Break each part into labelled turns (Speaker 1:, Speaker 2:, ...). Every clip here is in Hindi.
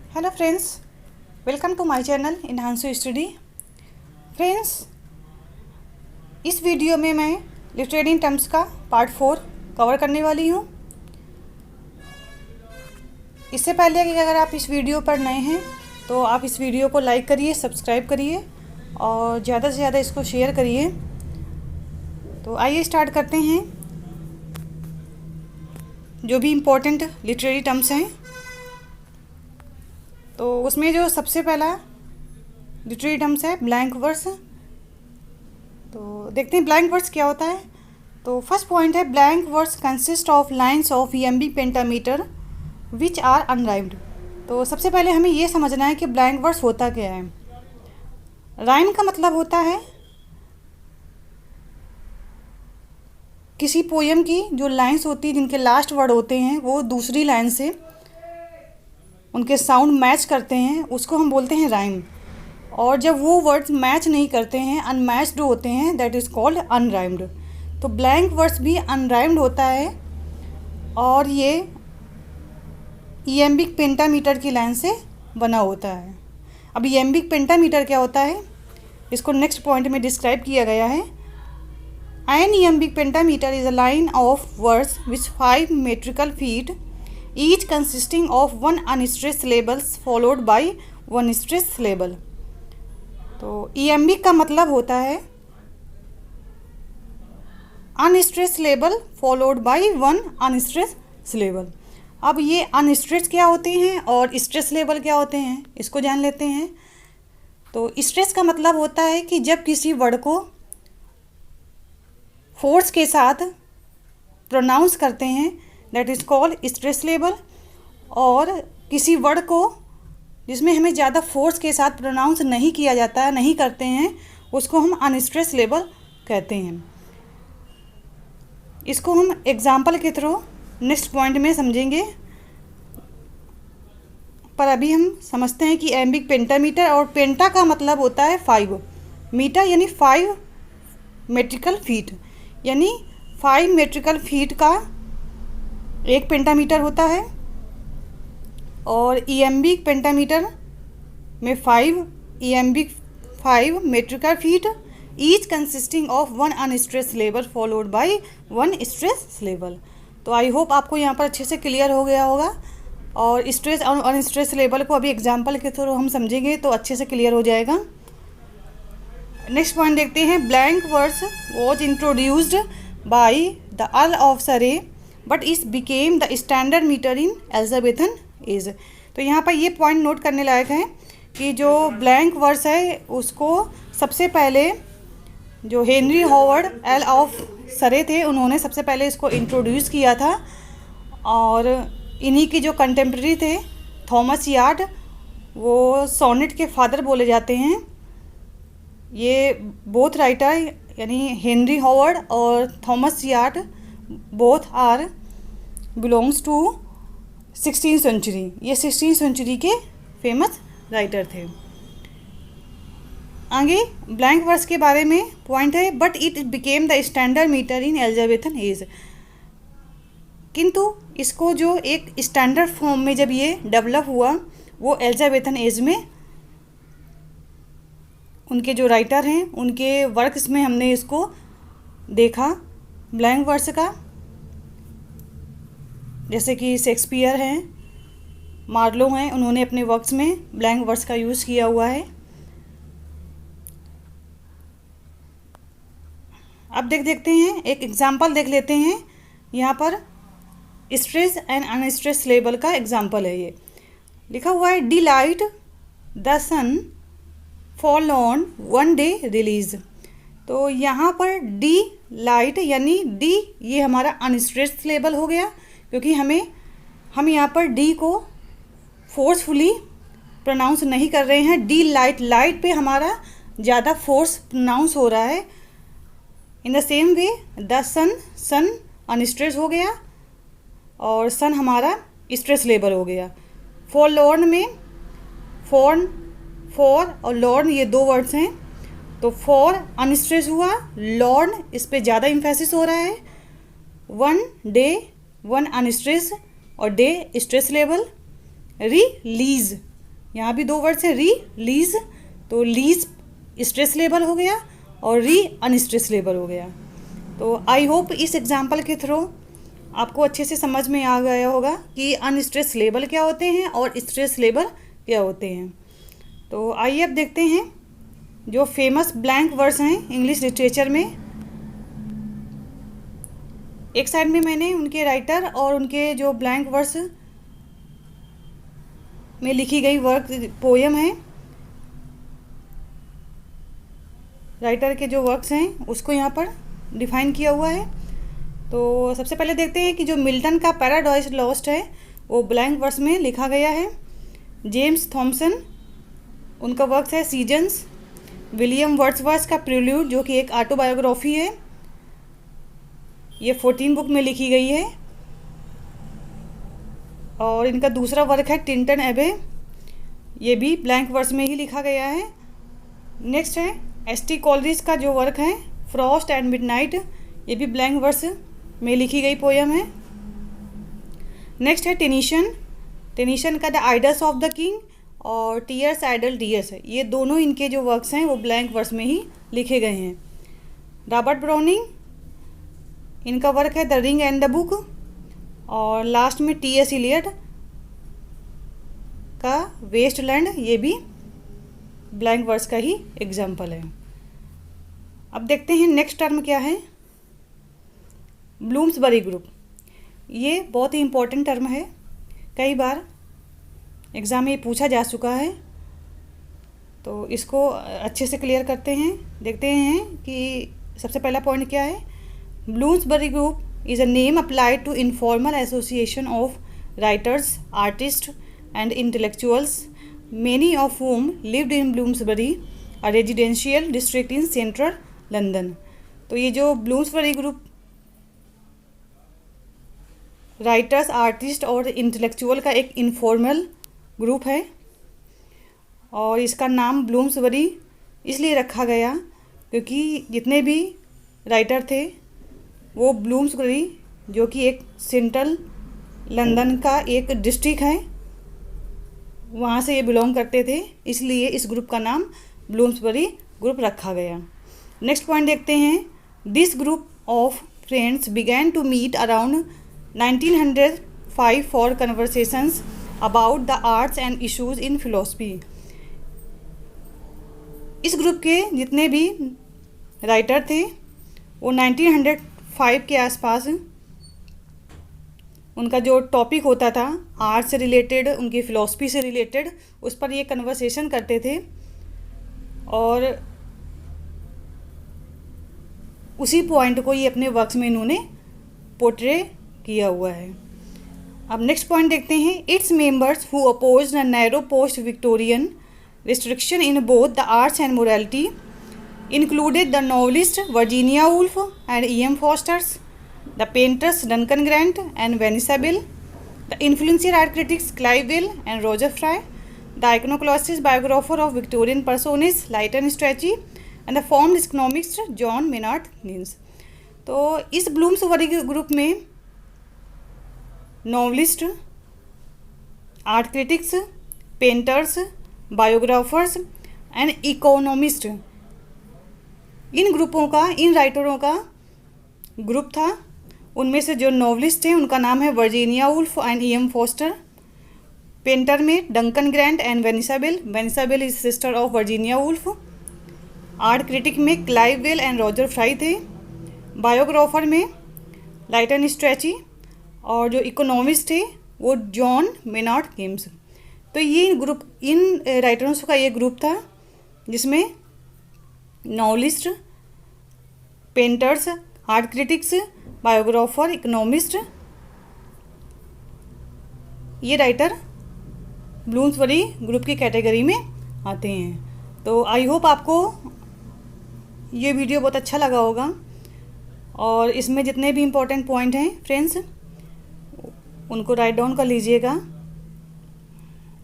Speaker 1: Hello friends, welcome to my channel इनहांसो स्टडी। फ्रेंड्स, इस वीडियो में मैं लिटरेरी टर्म्स का पार्ट 4 कवर करने वाली हूँ। इससे पहले कि अगर आप इस वीडियो पर नए हैं तो आप इस वीडियो को लाइक करिए, सब्सक्राइब करिए और ज़्यादा से ज़्यादा इसको शेयर करिए। तो आइए स्टार्ट करते हैं जो भी इम्पोर्टेंट लिटरेरी टर्म्स हैं। तो उसमें जो सबसे पहला लिटरेरी टर्म्स है ब्लैंक वर्स। तो देखते हैं ब्लैंक वर्स क्या होता है। तो फर्स्ट पॉइंट है blank verse consist of lines of iambic pentameter which are unrhymed. तो सबसे पहले हमें ये समझना है कि ब्लैंक वर्स होता क्या है। राइम का मतलब होता है किसी पोएम की जो लाइंस होती है जिनके लास्ट वर्ड होते हैं वो दूसरी लाइन से उनके साउंड मैच करते हैं, उसको हम बोलते हैं राइम। और जब वो वर्ड्स मैच नहीं करते हैं, अनमैच्ड होते हैं, दैट इज़ कॉल्ड अनराइम्ड। तो ब्लैंक वर्ड्स भी अनराइम्ड होता है और ये इएम्बिक पेंटामीटर की लाइन से बना होता है। अब इएम्बिक पेंटामीटर क्या होता है इसको नेक्स्ट पॉइंट में डिस्क्राइब किया गया है। An iambic pentameter is a line of words which 5 metrical feet each consisting of one unstressed syllables followed by one stressed syllable। तो इएम्बिक का मतलब होता है unstressed syllable followed by one unstressed syllable. अब ये अनस्ट्रेस्ड क्या होते हैं और स्ट्रेस सिलेबल क्या होते हैं इसको जान लेते हैं। तो स्ट्रेस का मतलब होता है कि जब किसी वर्ड को फोर्स के साथ प्रोनाउंस करते हैं that is called stress syllable, और किसी वर्ड को जिसमें हमें ज़्यादा फोर्स के साथ प्रोनाउंस नहीं किया जाता है, नहीं करते हैं, उसको हम अनस्ट्रेस सिलेबल कहते हैं। इसको हम एग्जाम्पल के थ्रू नेक्स्ट पॉइंट में समझेंगे, पर अभी हम समझते हैं कि इएम्बिक पेंटामीटर, और पेंटा का मतलब होता है 5, मीटर यानी 5 metrical feet, यानी 5 metrical feet का एक पेंटामीटर होता है। और इएम्बिक पेंटामीटर में 5 metrical feet each consisting of one unstressed syllable followed by one stress syllable. तो आई होप आपको यहाँ पर अच्छे से क्लियर हो गया होगा, और स्ट्रेस और अनस्ट्रेस सिलेबल को अभी एग्जाम्पल के थ्रू हम समझेंगे तो अच्छे से क्लियर हो जाएगा। नेक्स्ट पॉइंट देखते हैं blank words was introduced by the earl of Surrey but is became the standard metre in Elizabethan age. तो यहाँ पर ये पॉइंट नोट करने लायक है कि जो ब्लैंक वर्स है उसको सबसे पहले जो हेनरी हॉवर्ड एल ऑफ सरे थे उन्होंने सबसे पहले इसको इंट्रोड्यूस किया था, और इन्हीं की जो कंटेम्प्रेरी थे थॉमस यार्ड, वो सोनेट के फादर बोले जाते हैं। ये बोथ राइटर यानी हेनरी हॉवर्ड और Thomas Wyatt both are belongs to 16th century। ये 16th century के फेमस राइटर थे। आगे ब्लैंक वर्स के बारे में पॉइंट है but it became the standard metre in Elizabethan age. किंतु इसको जो एक स्टैंडर्ड फॉर्म में जब ये डेवलप हुआ वो एलिजाबेथन एज में उनके जो राइटर हैं उनके वर्क्स में हमने इसको देखा ब्लैंक वर्स का, जैसे कि शेक्सपियर हैं, मार्लो हैं, उन्होंने अपने वर्क्स में ब्लैंक वर्स का यूज़ किया हुआ है। अब देखते हैं एक एग्जांपल देख लेते हैं। यहाँ पर स्ट्रेस एंड अनस्ट्रेस सिलेबल का एग्जांपल है। ये लिखा हुआ है delight the sun fall on one day release. तो यहाँ पर डी लाइट यानी डी ये हमारा अनस्ट्रेस सिलेबल हो गया, क्योंकि हम यहाँ पर डी को फोर्सफुली प्रोनाउंस नहीं कर रहे हैं। डी लाइट, लाइट पे हमारा ज़्यादा फोर्स प्रोनाउंस हो रहा है। In the same way the sun, sun unstress हो गया और सन हमारा स्ट्रेस लेबल हो गया। फॉर लॉर्न में फॉर और लॉर्न ये दो वर्ड्स हैं, तो फॉर अनस्ट्रेस हुआ, लॉर्न इस पे ज़्यादा इम्फेसिस हो रहा है। वन डे, वन अनस्ट्रेस और डे स्ट्रेस लेवल। रिलीज यहाँ भी 2 वर्ड्स हैं, री लीज, तो लीज स्ट्रेस लेबल हो गया और री अनस्ट्रेस लेबल हो गया। तो आई होप इस एग्जाम्पल के थ्रू आपको अच्छे से समझ में आ गया होगा कि अनस्ट्रेस लेबल क्या होते हैं और स्ट्रेस लेबल क्या होते हैं। तो आइए अब देखते हैं जो फेमस ब्लैंक वर्ड्स हैं इंग्लिश लिटरेचर में। एक साइड में मैंने उनके राइटर और उनके जो ब्लैंक वर्ड्स में लिखी गई वर्क पोयम है, राइटर के जो वर्क्स हैं उसको यहाँ पर डिफाइन किया हुआ है। तो सबसे पहले देखते हैं कि जो मिल्टन का पैराडाइज लॉस्ट है वो ब्लैंक वर्स में लिखा गया है। जेम्स थॉमसन, उनका वर्क्स है सीजन्स। विलियम वर्ड्सवर्थ का प्रिल्यूड जो कि एक ऑटोबायोग्राफी है, ये 14 बुक में लिखी गई है। और इनका दूसरा वर्क है टिंटन एबे, ये भी ब्लैंक वर्स में ही लिखा गया है। नेक्स्ट है एस.टी. कॉलरिज का जो वर्क है फ्रॉस्ट एंड मिडनाइट, ये भी ब्लैंक वर्स में लिखी गई पोयम है। नेक्स्ट है टेनिशन का the idols of the king और टीयर्स आइडल डियर्स है, ये दोनों इनके जो वर्क्स हैं वो ब्लैंक वर्स में ही लिखे गए हैं। रॉबर्ट ब्राउनिंग, इनका वर्क है the ring and the book. और लास्ट में टी.एस. इलियट का वेस्टलैंड, ये भी ब्लैंक वर्स का ही एग्जाम्पल है। अब देखते हैं नेक्स्ट टर्म क्या है, ब्लूम्सबरी ग्रुप। ये बहुत ही इम्पोर्टेंट टर्म है, कई बार एग्ज़ाम में ये पूछा जा चुका है, तो इसको अच्छे से क्लियर करते हैं। देखते हैं कि सबसे पहला पॉइंट क्या है। Bloomsbury group is a name applied to informal association of writers, artists and intellectuals, many of whom lived in Bloomsbury, a residential district in central London। तो ये जो ब्लूम्सबरी ग्रुप राइटर्स, आर्टिस्ट और इंटेलेक्चुअल का एक इनफॉर्मल ग्रुप है और इसका नाम ब्लूम्सबरी इसलिए रखा गया क्योंकि जितने भी राइटर थे वो ब्लूम्सबरी जो कि एक सेंट्रल लंदन का एक डिस्ट्रिक्ट है वहाँ से ये बिलोंग करते थे, इसलिए इस ग्रुप का नाम ब्लूम्सबरी ग्रुप रखा गया। नेक्स्ट पॉइंट देखते हैं। This group of friends began to meet around 1905 for conversations about the arts and issues in philosophy. इस ग्रुप के जितने भी राइटर थे वो 1905 के आसपास उनका जो टॉपिक होता था आर्ट से रिलेटेड, उनकी फ़िलॉसफी से रिलेटेड, उस पर ये कन्वर्सेशन करते थे और उसी पॉइंट को ये अपने वर्क्स में इन्होंने पोर्ट्रे किया हुआ है। अब नेक्स्ट पॉइंट देखते हैं। Its members who oppose the narrow post Victorian restriction in both the arts and morality included the novelist Virginia Woolf and E.M. Forster, the painters Duncan Grant and Vanessa Bell, the influential art critics Clive Bell and Roger Fry, the iconoclast biographer of Victorian personages Lytton Strachey, and the formed economist John Maynard Keynes। तो इस ब्लूम्सबरी ग्रुप में novelist, art critics, painters, biographers and economist, इन ग्रुपों का, इन राइटरों का ग्रुप था। उनमें से जो नॉवलिस्ट हैं उनका नाम है Virginia Woolf and E.M. Forster. Painter में Duncan Grant and Vanessa Bell, Vanessa Bell is sister of Virginia Woolf. Art critic में Clive Bell and Roger Fry थे। बायोग्राफर में लाइटन स्ट्रैची और जो इकोनॉमिस्ट थे वो जॉन मेनार्ड केम्स। तो ये ग्रुप, इन राइटर्स का ये ग्रुप था जिसमें novelist, painters, art critics, biographer, economist, ये राइटर ब्लूम्सबरी ग्रुप की कैटेगरी में आते हैं। तो आई होप आपको ये वीडियो बहुत अच्छा लगा होगा और इसमें जितने भी इम्पोर्टेंट पॉइंट हैं फ्रेंड्स उनको राइट डाउन कर लीजिएगा।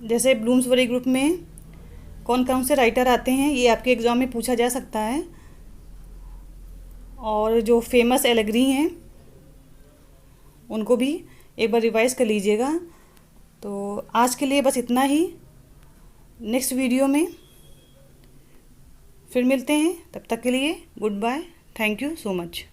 Speaker 1: जैसे ब्लूम्सबरी ग्रुप में कौन कौन से राइटर आते हैं ये आपके एग्ज़ाम में पूछा जा सकता है और जो फेमस एलेगरी हैं उनको भी एक बार रिवाइज़ कर लीजिएगा। तो आज के लिए बस इतना ही। नेक्स्ट वीडियो में फिर मिलते हैं, तब तक के लिए good bye, thank you so much.